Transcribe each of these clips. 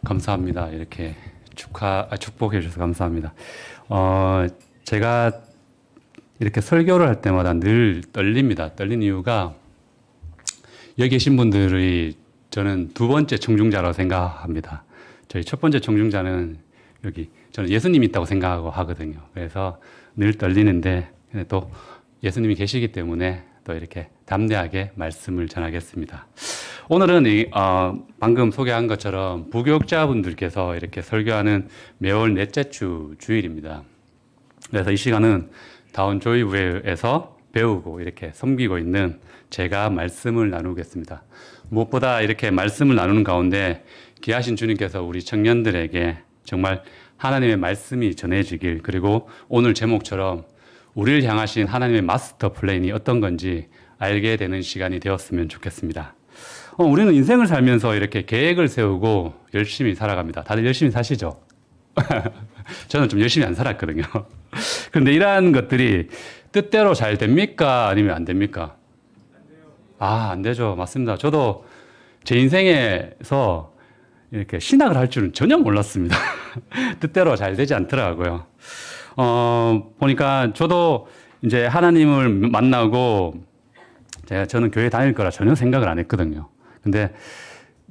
감사합니다. 이렇게 축복해 주셔서 감사합니다. 제가 이렇게 설교를 할 때마다 늘 떨립니다. 떨린 이유가 여기 계신 분들이 저는 두 번째 청중자라고 생각합니다. 저희 첫 번째 청중자는 여기 저는 예수님이 있다고 생각하고 하거든요. 그래서 늘 떨리는데 또 예수님이 계시기 때문에 또 이렇게 담대하게 말씀을 전하겠습니다. 오늘은 방금 소개한 것처럼 부교육자분들께서 이렇게 설교하는 매월 넷째 주 주일입니다. 그래서 이 시간은 다운조이브에서 배우고 이렇게 섬기고 있는 제가 말씀을 나누겠습니다. 무엇보다 이렇게 말씀을 나누는 가운데 귀하신 주님께서 우리 청년들에게 정말 하나님의 말씀이 전해지길, 그리고 오늘 제목처럼 우리를 향하신 하나님의 마스터 플랜이 어떤 건지 알게 되는 시간이 되었으면 좋겠습니다. 우리는 인생을 살면서 이렇게 계획을 세우고 열심히 살아갑니다. 다들 열심히 사시죠? 저는 좀 열심히 안 살았거든요. 그런데 이러한 것들이 뜻대로 잘 됩니까? 아니면 안 됩니까? 안 되죠. 맞습니다. 저도 제 인생에서 이렇게 신학을 할 줄은 전혀 몰랐습니다. 뜻대로 잘 되지 않더라고요. 보니까 저도 이제 하나님을 만나고 저는 교회 다닐 거라 전혀 생각을 안 했거든요. 근데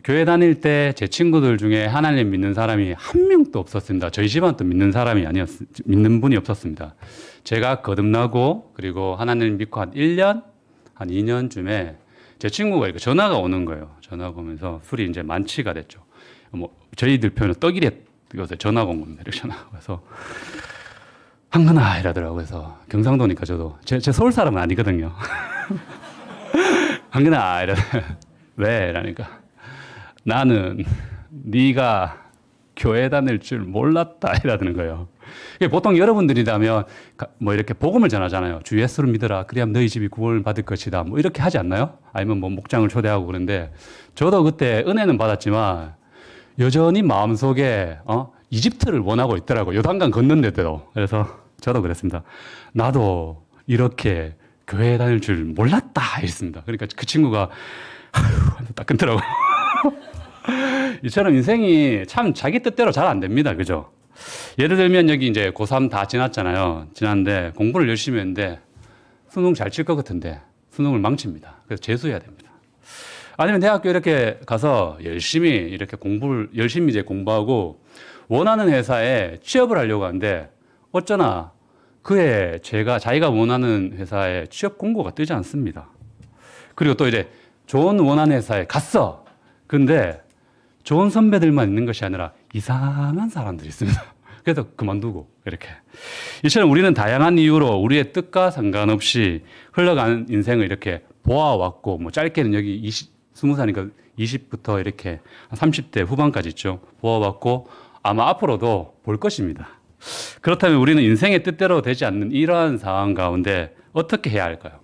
교회 다닐 때 제 친구들 중에 하나님 믿는 사람이 한 명도 없었습니다. 저희 집안도 믿는 분이 없었습니다. 제가 거듭나고 그리고 하나님 믿고 한 1년, 한 2년쯤에 제 친구가 이렇게 전화가 오는 거예요. 전화가 오면서 술이 이제 만취가 됐죠. 저희들 표현은 떡이래 이것에 전화가 온 겁니다. 이렇게 전화가 와서 한근아 이러더라고요. 그래서 경상도니까 저도 제 서울 사람은 아니거든요. 한근아 이러더 왜? 이러니까 나는 네가 교회 다닐 줄 몰랐다 이러는 거예요. 보통 여러분들이라면 이렇게 복음을 전하잖아요. 주 예수를 믿어라. 그래야 너희 집이 구원을 받을 것이다. 이렇게 하지 않나요? 아니면 목장을 초대하고 그러는데 저도 그때 은혜는 받았지만 여전히 마음속에 이집트를 원하고 있더라고요. 요단강 건넌데도. 그래서 저도 그랬습니다. 나도 이렇게 교회 다닐 줄 몰랐다 이랬습니다. 그러니까 그 친구가 딱 끊더라고요. 이처럼 인생이 참 자기 뜻대로 잘 안 됩니다. 그죠? 예를 들면 여기 이제 고3 다 지났잖아요. 지났는데 공부를 열심히 했는데 수능 잘 칠 것 같은데 수능을 망칩니다. 그래서 재수해야 됩니다. 아니면 대학교 이렇게 가서 열심히 이제 공부하고 원하는 회사에 취업을 하려고 하는데 어쩌나 자기가 원하는 회사에 취업 공고가 뜨지 않습니다. 그리고 또 이제 좋은 원하는 회사에 갔어. 근데 좋은 선배들만 있는 것이 아니라 이상한 사람들이 있습니다. 그래서 그만두고 이렇게. 이처럼 우리는 다양한 이유로 우리의 뜻과 상관없이 흘러가는 인생을 이렇게 보아왔고, 짧게는 여기 20살이니까 20부터 이렇게 30대 후반까지 있죠. 보아왔고 아마 앞으로도 볼 것입니다. 그렇다면 우리는 인생의 뜻대로 되지 않는 이러한 상황 가운데 어떻게 해야 할까요?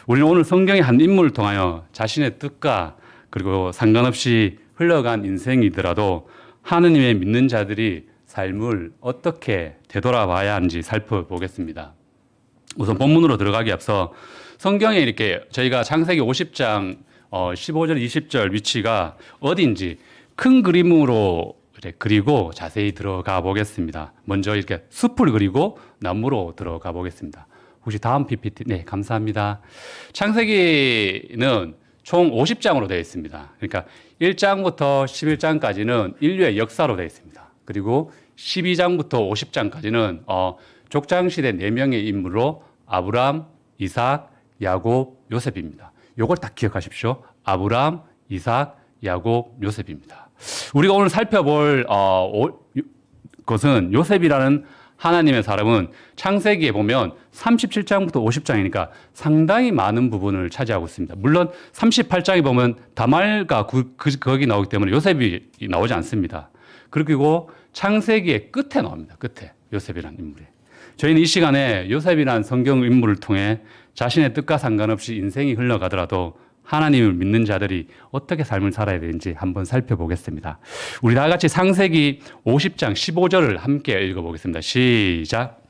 우리는 오늘 성경의 한 인물을 통하여 자신의 뜻과 그리고 상관없이 흘러간 인생이더라도 하느님의 믿는 자들이 삶을 어떻게 되돌아봐야 하는지 살펴보겠습니다. 우선 본문으로 들어가기 앞서 성경에 이렇게 저희가 창세기 50장 15절, 20절 위치가 어딘지 큰 그림으로 그리고 자세히 들어가 보겠습니다. 먼저 이렇게 숲을 그리고 나무로 들어가 보겠습니다. 혹시 다음 PPT, 네, 감사합니다. 창세기는 총 50장으로 되어 있습니다. 그러니까 1장부터 11장까지는 인류의 역사로 되어 있습니다. 그리고 12장부터 50장까지는 족장시대 4명의 인물로 아브람, 이삭, 야곱, 요셉입니다. 요걸 딱 기억하십시오. 아브람, 이삭, 야곱, 요셉입니다. 우리가 오늘 살펴볼 것은 요셉이라는 하나님의 사람은 창세기에 보면 37장부터 50장이니까 상당히 많은 부분을 차지하고 있습니다. 물론 38장에 보면 다말과 거기 나오기 때문에 요셉이 나오지 않습니다. 그리고 창세기의 끝에 나옵니다. 끝에 요셉이라는 인물이. 저희는 이 시간에 요셉이라는 성경 인물을 통해 자신의 뜻과 상관없이 인생이 흘러가더라도 하나님을 믿는 자들이 어떻게 삶을 살아야 되는지 한번 살펴보겠습니다. 우리 다 같이 창세기 50장 15절을 함께 읽어보겠습니다. 시작.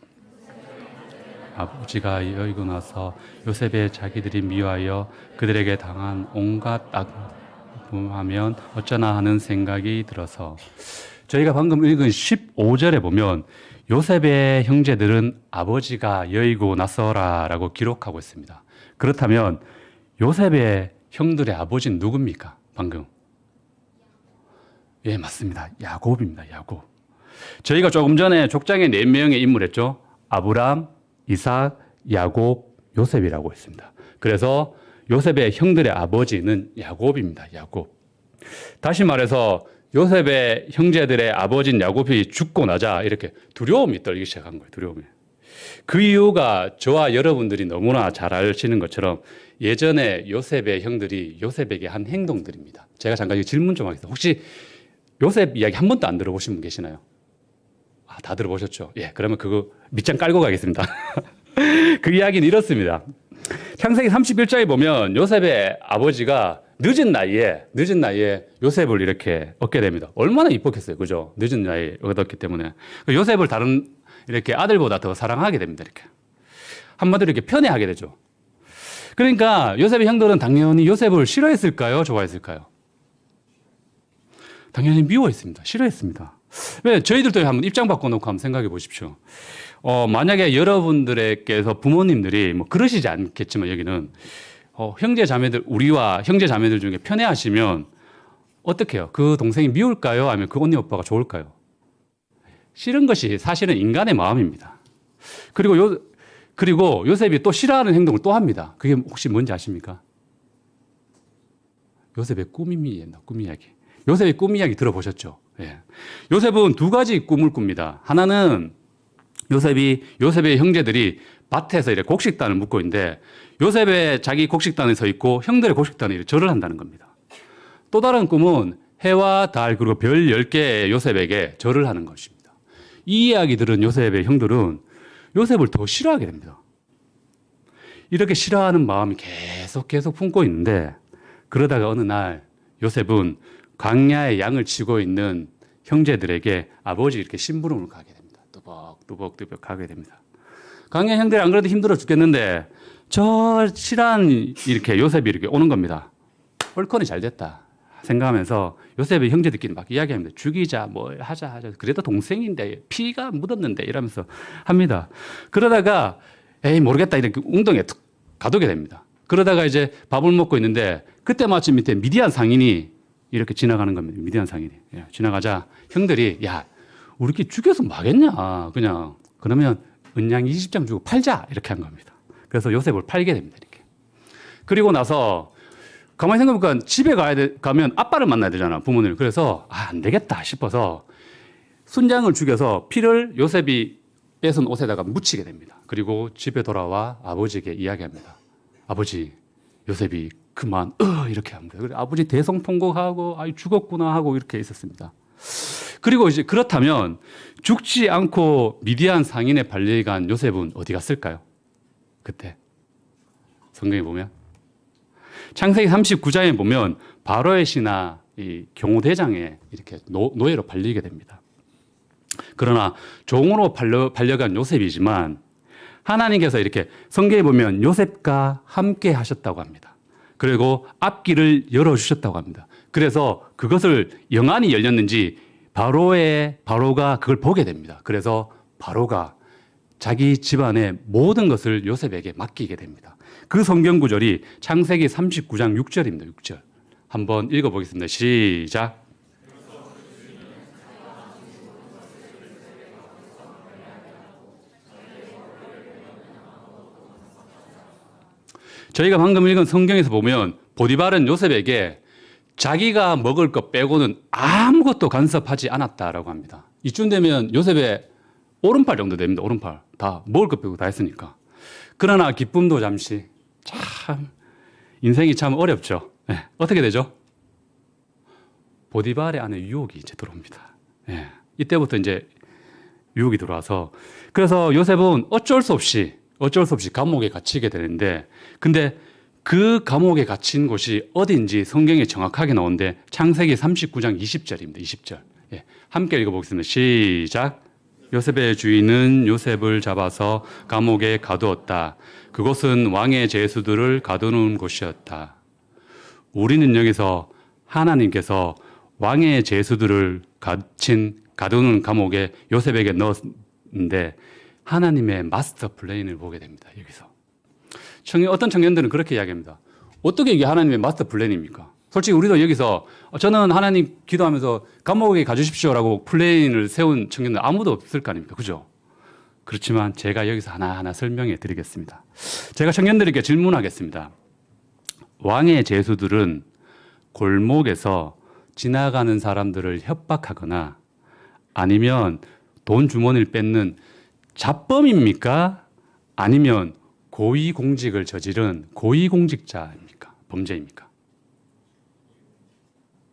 아버지가 여의고 나서 요셉의 자기들이 미워하여 그들에게 당한 온갖 하면 어쩌나 하는 생각이 들어서 저희가 방금 읽은 15절에 보면 요셉의 형제들은 아버지가 여의고 나서라라고 기록하고 있습니다. 그렇다면 요셉의 형들의 아버지는 누굽니까? 방금. 예, 맞습니다. 야곱입니다. 야곱. 저희가 조금 전에 족장에 4명의 인물 했죠. 아브람, 이삭, 야곱, 요셉이라고 했습니다. 그래서 요셉의 형들의 아버지는 야곱입니다. 야곱. 다시 말해서 요셉의 형제들의 아버지인 야곱이 죽고 나자 이렇게 두려움이 떨기 시작한 거예요. 두려움이. 그 이유가 저와 여러분들이 너무나 잘 아시는 것처럼 예전에 요셉의 형들이 요셉에게 한 행동들입니다. 제가 잠깐 질문 좀 하겠습니다. 혹시 요셉 이야기 한 번도 안 들어보신 분 계시나요? 아, 다 들어보셨죠? 예, 그러면 그거 밑장 깔고 가겠습니다. 그 이야기는 이렇습니다. 창세기 31장에 보면 요셉의 아버지가 늦은 나이에 요셉을 이렇게 얻게 됩니다. 얼마나 이뻤겠어요. 그죠? 늦은 나이에 얻었기 때문에. 요셉을 다른 이렇게 아들보다 더 사랑하게 됩니다. 이렇게. 한마디로 이렇게 편애하게 되죠. 그러니까 요셉의 형들은 당연히 요셉을 싫어했을까요? 좋아했을까요? 당연히 미워했습니다. 싫어했습니다. 왜? 저희들도 한번 입장 바꿔놓고 한번 생각해 보십시오. 만약에 여러분들께서 부모님들이 뭐 그러시지 않겠지만 여기는 형제 자매들, 우리와 형제 자매들 중에 편애하시면 어떻게 해요? 그 동생이 미울까요? 아니면 그 언니 오빠가 좋을까요? 싫은 것이 사실은 인간의 마음입니다. 그리고 요셉이 또 싫어하는 행동을 또 합니다. 그게 혹시 뭔지 아십니까? 요셉의 꿈 이야기. 요셉의 꿈 이야기 들어보셨죠? 예. 요셉은 2가지 꿈을 꿉니다. 하나는 요셉의 형제들이 밭에서 이렇게 곡식단을 묶고 있는데 요셉의 자기 곡식단에 서 있고 형들의 곡식단에 절을 한다는 겁니다. 또 다른 꿈은 해와 달 그리고 별 10개의 요셉에게 절을 하는 것입니다. 이 이야기 들은 요셉의 형들은 요셉을 더 싫어하게 됩니다. 이렇게 싫어하는 마음이 계속 품고 있는데 그러다가 어느 날 요셉은 광야에 양을 치고 있는 형제들에게 아버지 이렇게 심부름을 가게 됩니다. 뚜벅뚜벅 가게 됩니다. 광야 형들이 안 그래도 힘들어 죽겠는데 저 실한 이렇게 요셉이 이렇게 오는 겁니다. 헐컨이 잘 됐다 생각하면서 요셉의 형제들끼리 막 이야기합니다. 죽이자 뭐 하자 그래도 동생인데 피가 묻었는데 이러면서 합니다. 그러다가 에이 모르겠다 이렇게 웅덩이에 툭 가두게 됩니다. 그러다가 이제 밥을 먹고 있는데 그때 마침 밑에 미디안 상인이 이렇게 지나가는 겁니다. 미디안 상인이. 예, 지나가자 형들이 야 우리끼리 죽여서 뭐 하겠냐 그냥 그러면 은양 20장 주고 팔자 이렇게 한 겁니다. 그래서 요셉을 팔게 됩니다. 이렇게. 그리고 나서 가만히 생각해보니까 집에 가면 아빠를 만나야 되잖아 부모님. 그래서 안 되겠다 싶어서 순장을 죽여서 피를 요셉이 뺏은 옷에다가 묻히게 됩니다. 그리고 집에 돌아와 아버지에게 이야기합니다. 아버지 요셉이 그만 이렇게 합니다. 그래서 아버지 대성통곡하고 죽었구나 하고 이렇게 있었습니다. 그리고 이제 그렇다면 죽지 않고 미디안 상인의 발려간 요셉은 어디 갔을까요? 그때 성경에 보면 창세기 39장에 보면 바로의 신하 이 경호대장에 이렇게 노예로 팔리게 됩니다. 그러나 종으로 팔려간 요셉이지만 하나님께서 이렇게 성경에 보면 요셉과 함께 하셨다고 합니다. 그리고 앞길을 열어주셨다고 합니다. 그래서 그것을 영안이 열렸는지 바로가 그걸 보게 됩니다. 그래서 바로가 자기 집안의 모든 것을 요셉에게 맡기게 됩니다. 그 성경 구절이 창세기 39장 6절입니다. 6절. 한번 읽어보겠습니다. 시작. 저희가 방금 읽은 성경에서 보면 보디발은 요셉에게 자기가 먹을 것 빼고는 아무것도 간섭하지 않았다라고 합니다. 이쯤 되면 요셉의 오른팔 정도 됩니다. 오른팔. 다 먹을 것 빼고 다 했으니까. 그러나 기쁨도 잠시. 참 인생이 참 어렵죠. 네. 어떻게 되죠? 보디발의 안에 유혹이 이제 들어옵니다. 네. 이때부터 이제 유혹이 들어와서 그래서 요셉은 어쩔 수 없이 감옥에 갇히게 되는데 근데 그 감옥에 갇힌 곳이 어딘지 성경에 정확하게 나오는데 창세기 39장 20절입니다. 20절. 예, 함께 읽어보겠습니다. 시작. 요셉의 주인은 요셉을 잡아서 감옥에 가두었다. 그곳은 왕의 제수들을 가두는 곳이었다. 우리는 여기서 하나님께서 왕의 제수들을 가두는 감옥에 요셉에게 넣었는데 하나님의 마스터 플랜을 보게 됩니다. 여기서 어떤 청년들은 그렇게 이야기합니다. 어떻게 이게 하나님의 마스터 플랜입니까? 솔직히 우리도 여기서 저는 하나님 기도하면서 감옥에 가주십시오라고 플랜을 세운 청년들 아무도 없을 거 아닙니까? 그죠? 그렇지만 제가 여기서 하나하나 설명해 드리겠습니다. 제가 청년들에게 질문하겠습니다. 왕의 제수들은 골목에서 지나가는 사람들을 협박하거나 아니면 돈 주머니를 뺏는 잡범입니까? 아니면 고위공직을 저지른 고위공직자입니까? 범죄입니까?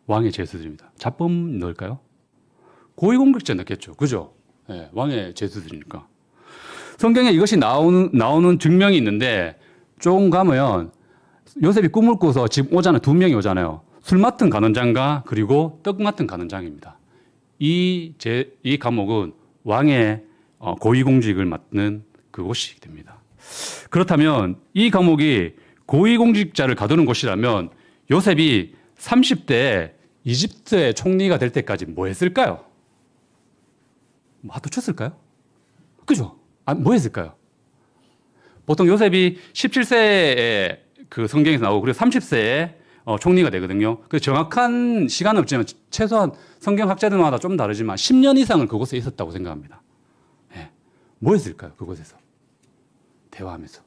왕의 제수들입니다. 잡범 넣을까요? 고위공직자 넣겠죠. 그죠? 네, 왕의 제수들이니까. 성경에 이것이 나오는 증명이 있는데 조금 가면 요셉이 꿈을 꾸서 집 오잖아요. 2명이 오잖아요. 술 맡은 간원장과 그리고 떡 맡은 간원장입니다. 이 감옥은 왕의 고위공직을 맡는 그곳이 됩니다. 그렇다면 이 감옥이 고위공직자를 가두는 곳이라면 요셉이 30대에 이집트의 총리가 될 때까지 뭐 했을까요? 하도 쳤을까요? 그죠? 뭐 했을까요? 보통 요셉이 17세에 그 성경에서 나오고 그리고 30세에 총리가 되거든요. 그 정확한 시간은 없지만 최소한 성경학자들마다 좀 다르지만 10년 이상을 그곳에 있었다고 생각합니다. 네. 뭐 했을까요? 그곳에서 대화하면서.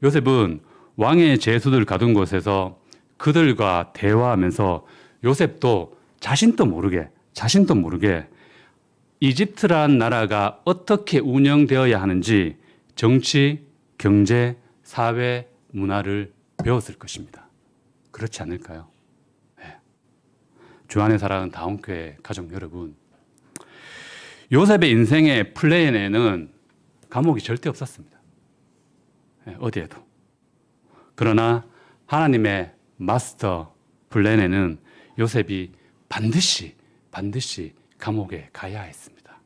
요셉은 왕의 제수들 가둔 곳에서 그들과 대화하면서 요셉도 자신도 모르게 이집트란 나라가 어떻게 운영되어야 하는지 정치, 경제, 사회, 문화를 배웠을 것입니다. 그렇지 않을까요? 네. 주안의 사랑하는 다원교회 가족 여러분, 요셉의 인생의 플랜에는 감옥이 절대 없었습니다. 네, 어디에도. 그러나 하나님의 마스터 플랜에는 요셉이 반드시 감옥에 가야 했습니다.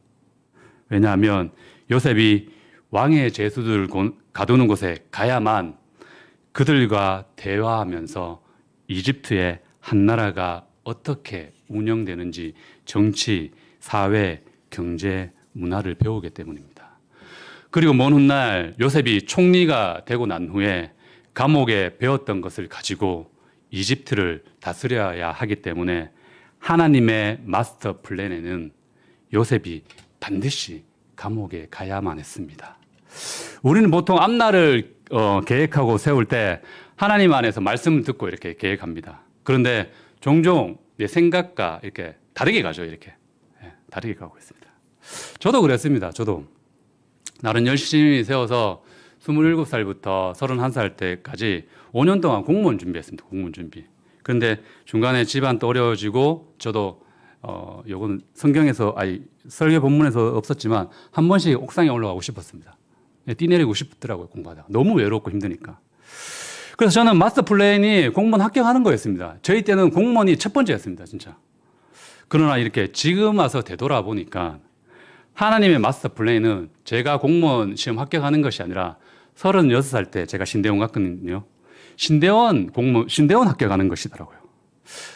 왜냐하면 요셉이 왕의 제수들을 가두는 곳에 가야만 그들과 대화하면서 이집트의 한 나라가 어떻게 운영되는지 정치, 사회, 경제, 문화를 배우기 때문입니다. 그리고 먼 훗날 요셉이 총리가 되고 난 후에 감옥에 배웠던 것을 가지고 이집트를 다스려야 하기 때문에 하나님의 마스터 플랜에는 요셉이 반드시 감옥에 가야만 했습니다. 우리는 보통 앞날을 계획하고 세울 때 하나님 안에서 말씀을 듣고 이렇게 계획합니다. 그런데 종종 내 생각과 이렇게 다르게 가죠. 이렇게 다르게 가고 있습니다. 저도 그랬습니다. 저도 나름 열심히 세워서 27살부터 31살 때까지 5년 동안 공무원 준비했습니다. 공무원 준비. 그런데 중간에 집안도 어려워지고 저도 요거는 성경에서 설교 본문에서 없었지만 한 번씩 옥상에 올라가고 싶었습니다. 뛰내리고 싶더라고요. 공부하다가 너무 외롭고 힘드니까. 그래서 저는 마스터 플랜이 공무원 합격하는 거였습니다. 저희 때는 공무원이 첫 번째였습니다. 진짜. 그러나 이렇게 지금 와서 되돌아보니까 하나님의 마스터 플랜은 제가 공무원 시험 합격하는 것이 아니라 36살 때 제가 신대원 갔거든요. 신대원 합격하는 것이더라고요.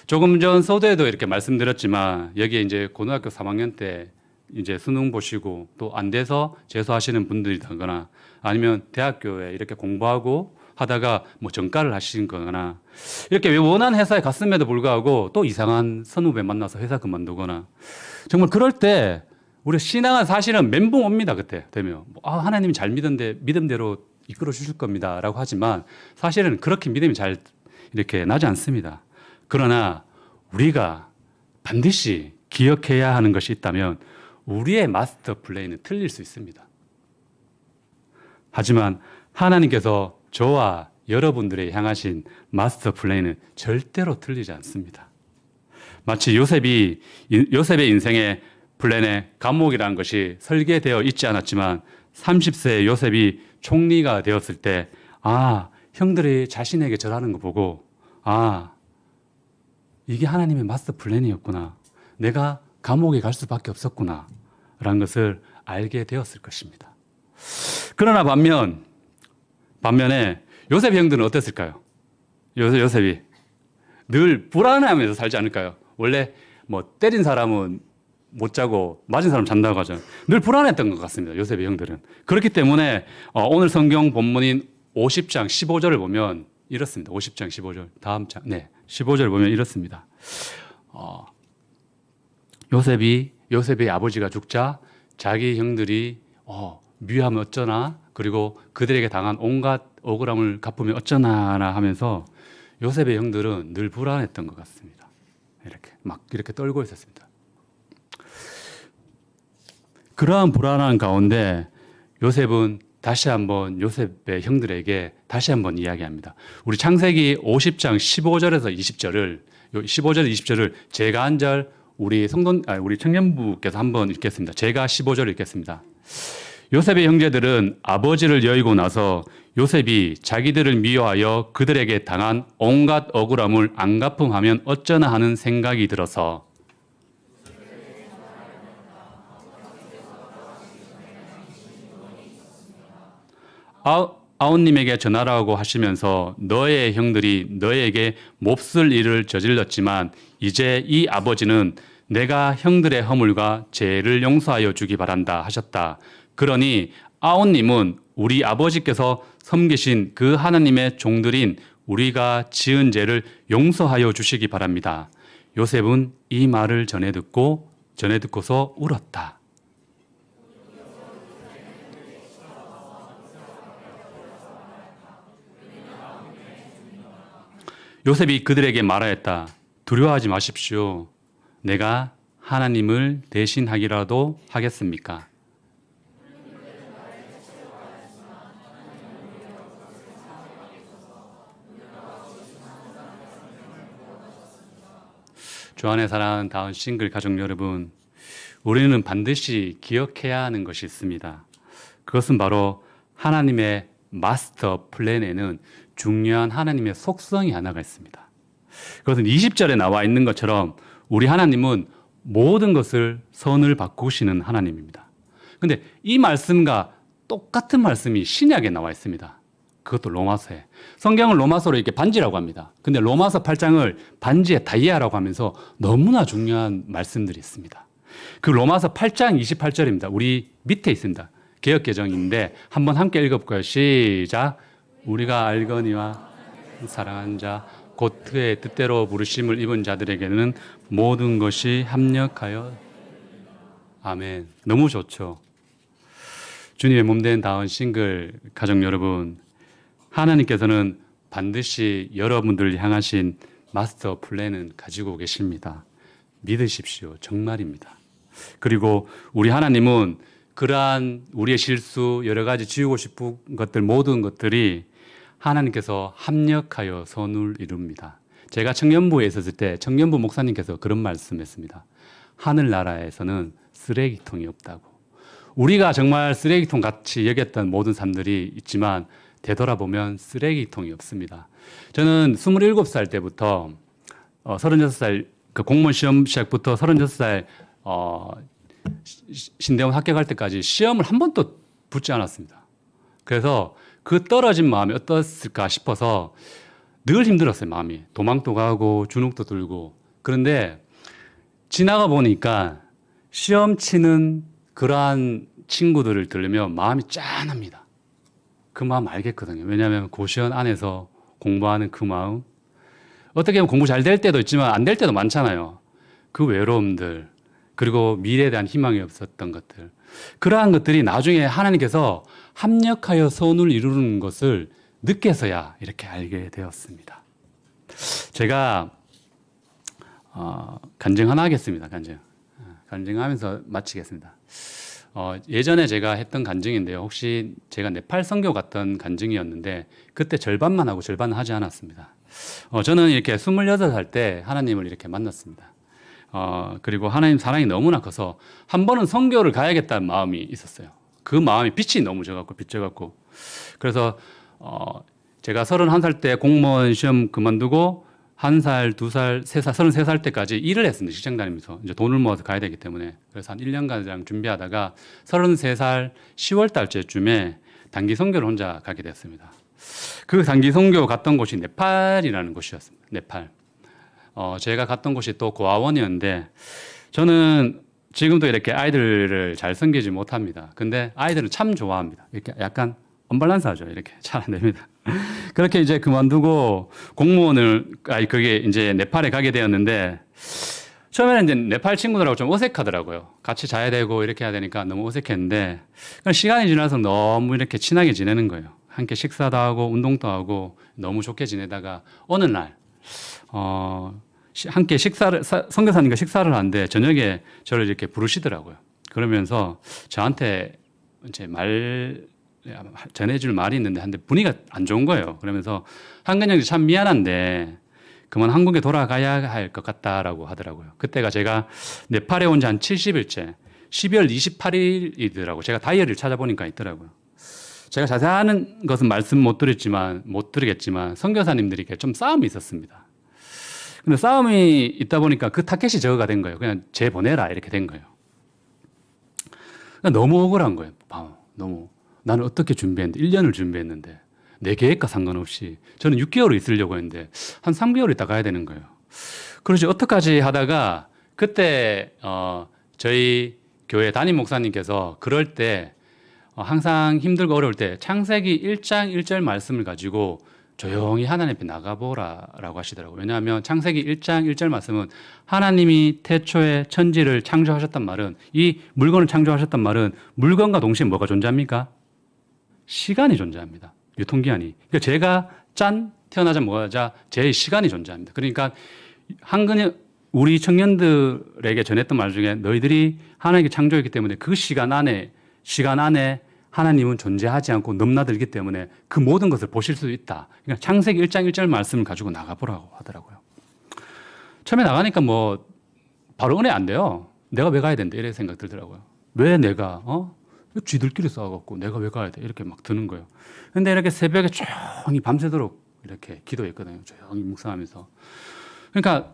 조금 전 서두에도 이렇게 말씀드렸지만 여기에 이제 고등학교 3학년 때 이제 수능 보시고 또 안 돼서 재수하시는 분들이거나 아니면 대학교에 이렇게 공부하고 하다가 뭐 전과를 하신 거나 이렇게 원하는 회사에 갔음에도 불구하고 또 이상한 선후배 만나서 회사 그만두거나 정말 그럴 때 우리 신앙은 사실은 멘붕 옵니다. 그때 되면 하나님이 잘 믿음대로 이끌어 주실 겁니다라고 하지만 사실은 그렇게 믿음이 잘 이렇게 나지 않습니다. 그러나 우리가 반드시 기억해야 하는 것이 있다면 우리의 마스터 플랜은 틀릴 수 있습니다. 하지만 하나님께서 저와 여러분들의 향하신 마스터 플랜은 절대로 틀리지 않습니다. 마치 요셉의 인생의 플랜에 감옥이라는 것이 설계되어 있지 않았지만 30세의 요셉이 총리가 되었을 때 형들이 자신에게 절하는 거 보고 이게 하나님의 마스터 플랜이었구나. 내가 감옥에 갈 수밖에 없었구나. 라는 것을 알게 되었을 것입니다. 그러나 반면에 요셉 형들은 어땠을까요? 요셉이 늘 불안해하면서 살지 않을까요? 원래 뭐 때린 사람은 못 자고 맞은 사람 잔다고 하죠. 늘 불안했던 것 같습니다. 요셉의 형들은. 그렇기 때문에 오늘 성경 본문인 50장 15절을 보면 이렇습니다. 50장 15절 다음 장 15절 보면 이렇습니다. 요셉의 아버지가 죽자 자기 형들이 미워하면 어쩌나, 그리고 그들에게 당한 온갖 억울함을 갚으면 어쩌나 하면서 요셉의 형들은 늘 불안했던 것 같습니다. 이렇게 떨고 있었습니다. 그러한 불안한 가운데 요셉은 다시 한번 요셉의 형들에게 다시 한번 이야기합니다. 우리 창세기 50장 15절에서 20절을 15절 20절을 제가 한 절 우리 청년부께서 한번 읽겠습니다. 제가 15절 읽겠습니다. 요셉의 형제들은 아버지를 여의고 나서 요셉이 자기들을 미워하여 그들에게 당한 온갖 억울함을 안 갚음하면 어쩌나 하는 생각이 들어서 아웃님에게 전하라고 하시면서 너의 형들이 너에게 몹쓸 일을 저질렀지만 이제 이 아버지는 내가 형들의 허물과 죄를 용서하여 주기 바란다 하셨다. 그러니 아웃님은 우리 아버지께서 섬기신 그 하나님의 종들인 우리가 지은 죄를 용서하여 주시기 바랍니다. 요셉은 이 말을 전해 듣고서 울었다. 요셉이 그들에게 말하였다. 두려워하지 마십시오. 내가 하나님을 대신하기라도 하겠습니까? 주안의 사랑하는 다운 싱글 가족 여러분, 우리는 반드시 기억해야 하는 것이 있습니다. 그것은 바로 하나님의 마스터 플랜에는 중요한 하나님의 속성이 하나가 있습니다. 그것은 20절에 나와 있는 것처럼 우리 하나님은 모든 것을 선을 바꾸시는 하나님입니다. 그런데 이 말씀과 똑같은 말씀이 신약에 나와 있습니다. 그것도 로마서에. 성경을 로마서로 이렇게 반지라고 합니다. 근데 로마서 8장을 반지의 다이아라고 하면서 너무나 중요한 말씀들이 있습니다. 그 로마서 8장 28절입니다. 우리 밑에 있습니다. 개역개정인데 한번 함께 읽어볼까요? 시작. 우리가 알거니와 사랑한 자 곧 그의 뜻대로 부르심을 입은 자들에게는 모든 것이 합력하여 아멘. 너무 좋죠. 주님의 몸된 다운 싱글 가족 여러분, 하나님께서는 반드시 여러분들을 향하신 마스터 플랜은 가지고 계십니다. 믿으십시오. 정말입니다. 그리고 우리 하나님은 그러한 우리의 실수, 여러 가지 지우고 싶은 것들, 모든 것들이 하나님께서 합력하여 선을 이룹니다. 제가 청년부에 있었을 때 청년부 목사님께서 그런 말씀했습니다. 하늘나라에서는 쓰레기통이 없다고. 우리가 정말 쓰레기통 같이 여겼던 모든 사람들이 있지만 되돌아보면 쓰레기통이 없습니다. 저는 27살 때부터 36살 그 공무원 시험 시작부터 36살 신대원 합격할 때까지 시험을 한 번도 붙지 않았습니다. 그래서 그 떨어진 마음이 어떻을까 싶어서 늘 힘들었어요. 마음이. 도망도 가고 주눅도 들고. 그런데 지나가 보니까 시험 치는 그러한 친구들을 들으면 마음이 짠합니다. 그 마음 알겠거든요. 왜냐하면 고시원 안에서 공부하는 그 마음. 어떻게 보면 공부 잘 될 때도 있지만 안 될 때도 많잖아요. 그 외로움들, 그리고 미래에 대한 희망이 없었던 것들. 그러한 것들이 나중에 하나님께서 합력하여 선을 이루는 것을 늦게서야 이렇게 알게 되었습니다. 제가 간증 하나 하겠습니다. 간증하면서 마치겠습니다. 예전에 제가 했던 간증인데요. 혹시 제가 네팔 선교 갔던 간증이었는데 그때 절반만 하고 절반은 하지 않았습니다. 저는 이렇게 26살 때 하나님을 이렇게 만났습니다. 그리고 하나님 사랑이 너무나 커서 한 번은 선교를 가야겠다는 마음이 있었어요. 그 마음이 빛이 너무 비춰갖고. 그래서 제가 31살 때 공무원 시험 그만두고 1살, 2살, 3살, 33살 때까지 일을 했습니다. 직장 다니면서. 이제 돈을 모아서 가야 되기 때문에. 그래서 한 1년간 준비하다가 33살 10월 달쯤에 단기 선교를 혼자 가게 됐습니다. 그 단기 선교 갔던 곳이 네팔이라는 곳이었습니다. 네팔. 제가 갔던 곳이 또 고아원이었는데 저는 지금도 이렇게 아이들을 잘 섬기지 못합니다. 근데 아이들은 참 좋아합니다. 이렇게 약간 언밸런스하죠. 이렇게 잘 안 됩니다. 그렇게 이제 그만두고 그게 이제 네팔에 가게 되었는데 처음에는 이제 네팔 친구들하고 좀 어색하더라고요. 같이 자야 되고 이렇게 해야 되니까 너무 어색했는데 시간이 지나서 너무 이렇게 친하게 지내는 거예요. 함께 식사도 하고 운동도 하고 너무 좋게 지내다가 어느 날 함께 선교사님과 식사를 하는데 저녁에 저를 이렇게 부르시더라고요. 그러면서 저한테 이제 전해줄 말이 있는데 한데 분위기가 안 좋은 거예요. 그러면서 한근 형님 참 미안한데 그만 한국에 돌아가야 할 것 같다라고 하더라고요. 그때가 제가 네팔에 온 지 한 70일째 12월 28일이더라고요. 제가 다이어리를 찾아보니까 있더라고요. 제가 자세한 것은 말씀 못 드리겠지만 선교사님들이 좀 싸움이 있었습니다. 근데 싸움이 있다 보니까 그 타켓이 저거가 된 거예요. 그냥 보내라 이렇게 된 거예요. 너무 억울한 거예요. 너무 나는 어떻게 준비했는데 1년을 준비했는데 내 계획과 상관없이 저는 6개월을 있으려고 했는데 한 3개월 있다 가야 되는 거예요. 그러지 어떡하지 하다가 그때 저희 교회 담임 목사님께서 그럴 때 항상 힘들고 어려울 때 창세기 1장 1절 말씀을 가지고 조용히 하나님 앞에 나가보라라고 하시더라고요. 왜냐하면 창세기 1장 1절 말씀은 하나님이 태초에 천지를 창조하셨단 말은 이 물건을 창조하셨단 말은 물건과 동시에 뭐가 존재합니까? 시간이 존재합니다. 유통기한이. 그러니까 제가 태어나자마자 제 시간이 존재합니다. 그러니까 우리 청년들에게 전했던 말 중에 너희들이 하나님께 창조했기 때문에 그 시간 안에 하나님은 존재하지 않고 넘나들기 때문에 그 모든 것을 보실 수 있다. 그러니까 창세기 1장 1절 말씀을 가지고 나가보라고 하더라고요. 처음에 나가니까 바로 은혜 안 돼요. 내가 왜 가야 된대 이렇게 생각 들더라고요. 왜 내가 쥐들끼리 싸워갖고 내가 왜 가야 돼 이렇게 막 드는 거예요. 근데 이렇게 새벽에 조용히 밤새도록 이렇게 기도했거든요. 조용히 묵상하면서. 그러니까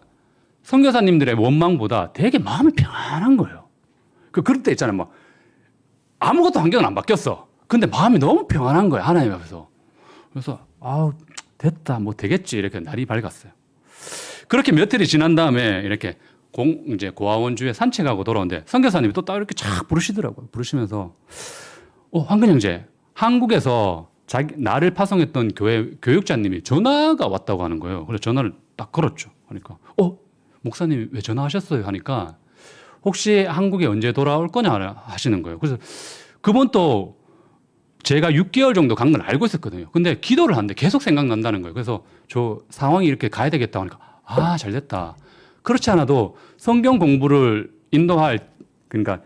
선교사님들의 원망보다 되게 마음이 평안한 거예요. 그럴 때 있잖아요. 아무것도 환경은 안 바뀌었어. 근데 마음이 너무 평안한 거예요. 하나님 앞에서. 그래서 됐다. 되겠지. 이렇게 날이 밝았어요. 그렇게 며칠이 지난 다음에 이렇게 이제 고아원 주에 산책하고 돌아오는데 선교사님이 또 딱 이렇게 쫙 부르시더라고요. 부르시면서 황근 형제 한국에서 나를 파송했던 교회 교육자님이 전화가 왔다고 하는 거예요. 그래서 전화를 딱 걸었죠. 그러니까 목사님이 왜 전화하셨어요? 하니까 혹시 한국에 언제 돌아올 거냐 하시는 거예요. 그래서 그분도 제가 6개월 정도 간 걸 알고 있었거든요. 근데 기도를 하는데 계속 생각난다는 거예요. 그래서 저 상황이 이렇게 가야 되겠다고 하니까 잘 됐다. 그렇지 않아도 성경 공부를 그러니까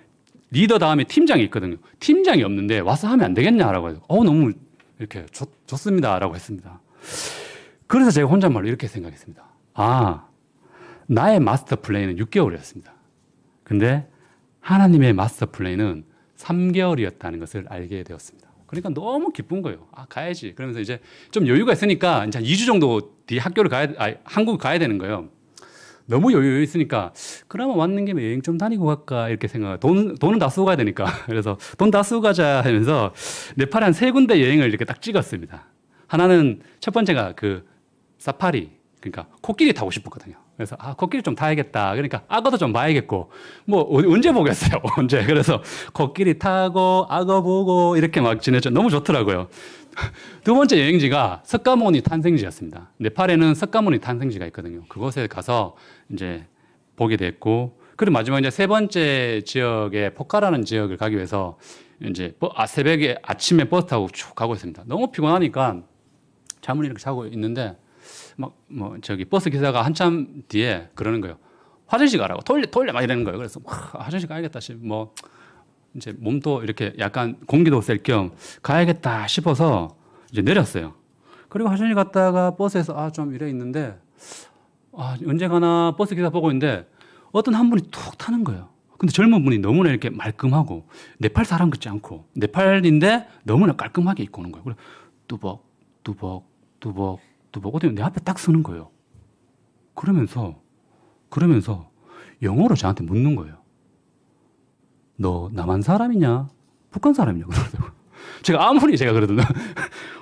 리더 다음에 팀장이 있거든요. 팀장이 없는데 와서 하면 안 되겠냐라고 해서 너무 이렇게 좋습니다라고 했습니다. 그래서 제가 혼잣말로 이렇게 생각했습니다. 나의 마스터 플레이는 6개월이었습니다. 근데 하나님의 마스터 플레이는 3개월이었다는 것을 알게 되었습니다. 그러니까 너무 기쁜 거예요. 가야지. 그러면서 이제 좀 여유가 있으니까 이제 한 2주 정도 뒤에 한국 가야 되는 거예요. 너무 여유 있으니까 그러면 왔는 김에 여행 좀 다니고 갈까 이렇게 돈은 다 쓰고 가야 되니까 그래서 돈 다 쓰고 가자 하면서 네팔에 한 3군데 여행을 이렇게 딱 찍었습니다. 하나는 첫 번째가 그 사파리 그러니까 코끼리 타고 싶었거든요. 그래서 코끼리 좀 타야겠다. 그러니까 악어도 좀 봐야겠고 언제 보겠어요. 언제. 그래서 코끼리 타고 악어 보고 이렇게 막 지냈죠. 너무 좋더라고요. 두 번째 여행지가 석가모니 탄생지였습니다. 네팔에는 석가모니 탄생지가 있거든요. 그곳에 가서 이제 보게 됐고, 그리고 마지막 이제 세 번째 지역에 포카라는 지역을 가기 위해서 이제 새벽에 아침에 버스 타고 쭉 가고 있습니다. 너무 피곤하니까 잠을 이렇게 자고 있는데 버스 기사가 한참 뒤에 그러는 거예요. 화장실 가라고 돌려 막 이러는 거예요. 그래서 화장실 가야겠다 이제 몸도 이렇게 약간 공기도 쐴 겸 가야겠다 싶어서 이제 내렸어요. 그리고 화장실 갔다가 버스에서 좀 이래 있는데 언제 가나 버스 기사 보고 있는데 어떤 한 분이 툭 타는 거예요. 근데 젊은 분이 너무나 이렇게 말끔하고 네팔 사람 같지 않고 네팔인데 너무나 깔끔하게 입고 오는 거예요. 그래 뚜벅 어떻게 내 앞에 딱 서는 거예요. 그러면서 영어로 저한테 묻는 거예요. 너 남한 사람이냐? 북한 사람이냐? 그러더라고요. 제가 아무리 제가 그래도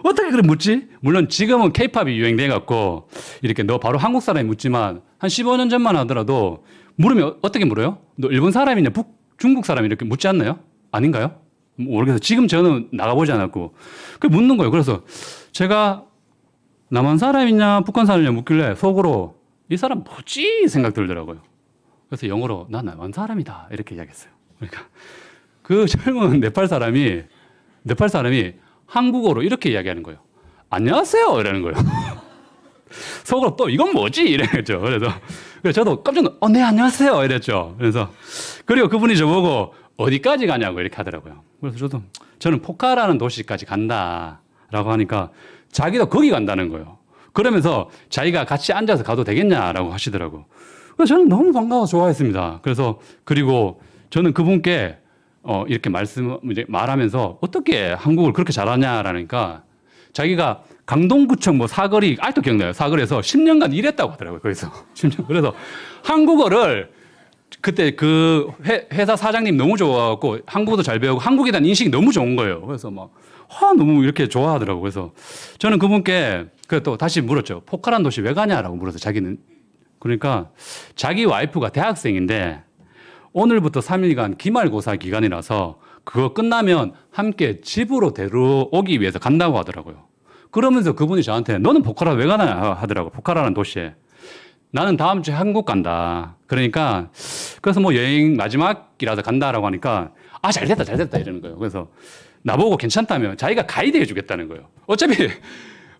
어떻게 그래 묻지? 물론 지금은 케이팝이 유행돼 갖고 이렇게 너 바로 한국 사람이 묻지만 한 15년 전만 하더라도 물으면 어떻게 물어요? 너 일본 사람이냐? 중국 사람이 이렇게 묻지 않나요? 아닌가요? 모르겠어요. 지금 저는 나가보지 않았고 그 묻는 거예요. 그래서 제가 남한 사람이냐 북한 사람이냐 묻길래 속으로 이 사람 뭐지 생각 들더라고요. 그래서 영어로 나 남한 사람이다 이렇게 이야기했어요. 그러니까 그 젊은 네팔 사람이 한국어로 이렇게 이야기하는 거예요. 안녕하세요 이러는 거예요. 속으로 또 이건 뭐지 이랬죠. 그래서 저도 깜짝 놀라 네 안녕하세요 이랬죠. 그래서 그리고 그분이 저보고 어디까지 가냐고 이렇게 하더라고요. 그래서 저는 포카라는 도시까지 간다라고 하니까 자기도 거기 간다는 거예요. 그러면서 자기가 같이 앉아서 가도 되겠냐라고 하시더라고요. 그래서 저는 너무 반가워서 좋아했습니다. 그래서 그리고 저는 그분께 이렇게 말하면서 어떻게 한국을 그렇게 잘하냐라니까 자기가 강동구청 사거리 아직도 기억나요. 사거리에서 10년간 일했다고 하더라고요. 거기서 10년. 그래서 한국어를 그때 그 회사 사장님 너무 좋아하고 한국어도 잘 배우고 한국에 대한 인식이 너무 좋은 거예요. 그래서 너무 이렇게 좋아하더라고요. 그래서 저는 그분께 또 다시 물었죠. 포카란 도시 왜 가냐라고 물어서 자기는 그러니까 자기 와이프가 대학생인데 오늘부터 3일간 기말고사 기간이라서 그거 끝나면 함께 집으로 데려오기 위해서 간다고 하더라고요. 그러면서 그분이 저한테 너는 포카라 왜 가냐 하더라고요. 포카라는 도시에. 나는 다음 주에 한국 간다. 그러니까 그래서 여행 마지막이라서 간다라고 하니까 잘됐다 이러는 거예요. 그래서 나보고 괜찮다면 자기가 가이드 해주겠다는 거예요. 어차피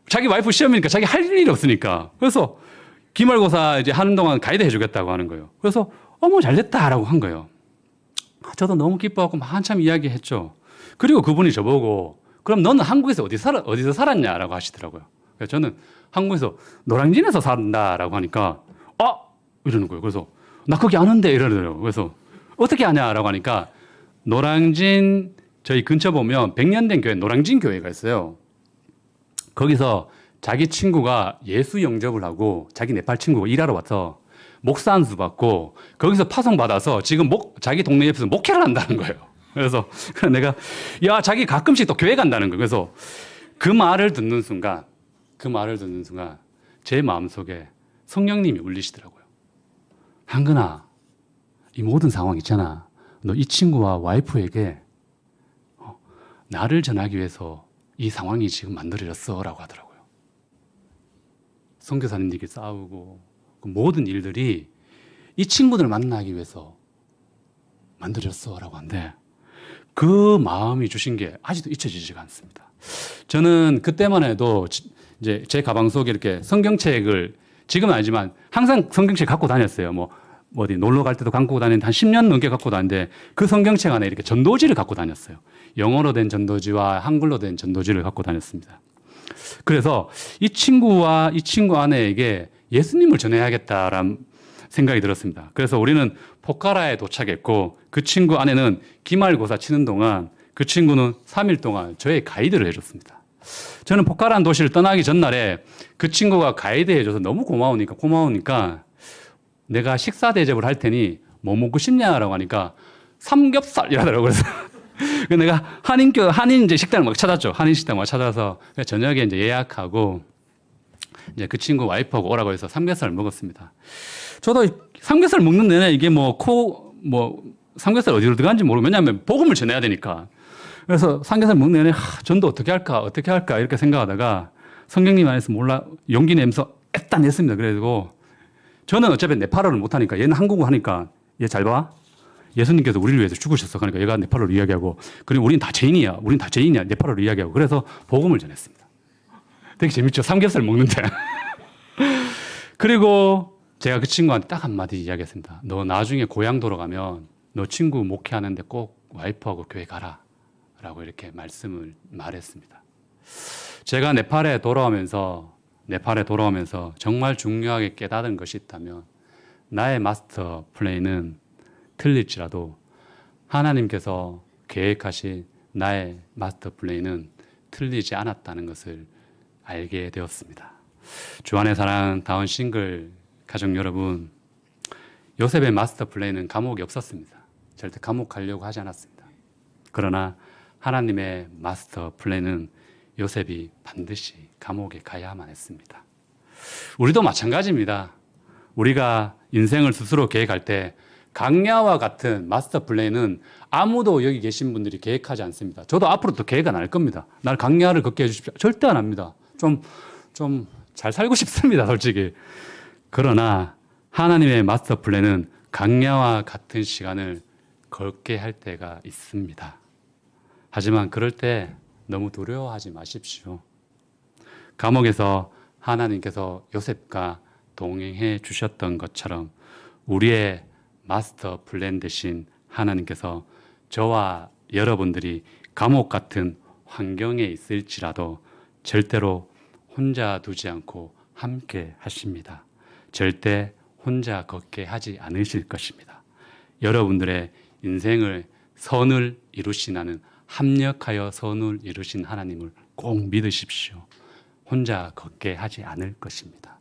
자기 와이프 시험이니까 자기 할 일이 없으니까. 그래서 기말고사 이제 하는 동안 가이드 해주겠다고 하는 거예요. 그래서 잘됐다라고 한 거예요. 저도 너무 기뻐하고 한참 이야기했죠. 그리고 그분이 저보고 그럼 너는 한국에서 어디서 살았냐라고 하시더라고요. 그래서 저는 한국에서 노량진에서 산다라고 하니까 이러는 거예요. 그래서 나 거기 아는데 이러더라고요. 그래서 어떻게 아냐라고 하니까 노량진 저희 근처 보면 100년 된 교회 노량진 교회가 있어요. 거기서 자기 친구가 예수 영접을 하고 자기 네팔 친구가 일하러 와서 목사 안수 받고 거기서 파송 받아서 지금 자기 동네 옆에서 목회를 한다는 거예요. 그래서 내가 자기 가끔씩 또 교회 간다는 거예요. 그래서 그 말을 듣는 순간 제 마음속에 성령님이 울리시더라고요. 한근아, 이 모든 상황 있잖아. 너 이 친구와 와이프에게 나를 전하기 위해서 이 상황이 지금 만들어졌어라고 하더라고요. 선교사님들끼리 싸우고 그 모든 일들이 이 친구들을 만나기 위해서 만들어졌어라고 하는데 그 마음이 주신 게 아직도 잊혀지지가 않습니다. 저는 그때만 해도 이제 제 가방 속에 이렇게 성경책을 지금은 아니지만 항상 성경책 갖고 다녔어요. 어디 놀러 갈 때도 갖고 다니는데 한 10년 넘게 갖고 다니는데 그 성경책 안에 이렇게 전도지를 갖고 다녔어요. 영어로 된 전도지와 한글로 된 전도지를 갖고 다녔습니다. 그래서 이 친구와 이 친구 아내에게 예수님을 전해야겠다라는 생각이 들었습니다. 그래서 우리는 포카라에 도착했고 그 친구 아내는 기말고사 치는 동안 그 친구는 3일 동안 저의 가이드를 해줬습니다. 저는 포카라는 도시를 떠나기 전날에 그 친구가 가이드 해줘서 너무 고마우니까 내가 식사 대접을 할 테니 뭐 먹고 싶냐라고 하니까 삼겹살 이러더라고요. 그래서 내가 한인 이제 식당을 막 찾았죠. 한인 식당 막 찾아서 저녁에 이제 예약하고 이제 그 친구 와이프하고 오라고 해서 삼겹살 먹었습니다. 저도 삼겹살 먹는 내내 이게 삼겹살 어디로 들어간지 모르고 왜냐하면 복음을 전해야 되니까. 그래서 삼겹살 먹는 내내 전도 어떻게 할까 이렇게 생각하다가 성령님 안에서 용기 내면서 애따 냈습니다. 그래가지고 저는 어차피 네팔어를 못하니까 얘는 한국어 하니까 얘 잘 봐. 예수님께서 우리를 위해서 죽으셨어. 그러니까 얘가 네팔어로 이야기하고 그리고 우린 다 죄인이야. 네팔어로 이야기하고 그래서 복음을 전했습니다. 되게 재밌죠. 삼겹살 먹는데. 그리고 제가 그 친구한테 딱 한마디 이야기했습니다. 너 나중에 고향 돌아가면 너 친구 목회하는데 꼭 와이프하고 교회 가라. 라고 이렇게 말했습니다. 제가 네팔에 돌아오면서 정말 중요하게 깨달은 것이 있다면 나의 마스터 플랜은 틀릴지라도 하나님께서 계획하신 나의 마스터 플랜은 틀리지 않았다는 것을 알게 되었습니다. 주안의 사랑 다운 싱글 가족 여러분, 요셉의 마스터 플랜은 감옥이 없었습니다. 절대 감옥 가려고 하지 않았습니다. 그러나 하나님의 마스터 플랜은 요셉이 반드시 감옥에 가야만 했습니다. 우리도 마찬가지입니다. 우리가 인생을 스스로 계획할 때 강야와 같은 마스터 플랜은 아무도 여기 계신 분들이 계획하지 않습니다. 저도 앞으로도 계획 안 할 겁니다. 날 강야를 걷게 해주십시오. 절대 안 합니다. 좀 잘 살고 싶습니다, 솔직히. 그러나 하나님의 마스터 플랜은 강야와 같은 시간을 걷게 할 때가 있습니다. 하지만 그럴 때 너무 두려워하지 마십시오. 감옥에서 하나님께서 요셉과 동행해 주셨던 것처럼 우리의 마스터 플랜 대신 하나님께서 저와 여러분들이 감옥 같은 환경에 있을지라도 절대로 혼자 두지 않고 함께 하십니다. 절대 혼자 걷게 하지 않으실 것입니다. 여러분들의 인생을 선을 이루시나는 합력하여 선을 이루신 하나님을 꼭 믿으십시오. 혼자 걷게 하지 않을 것입니다.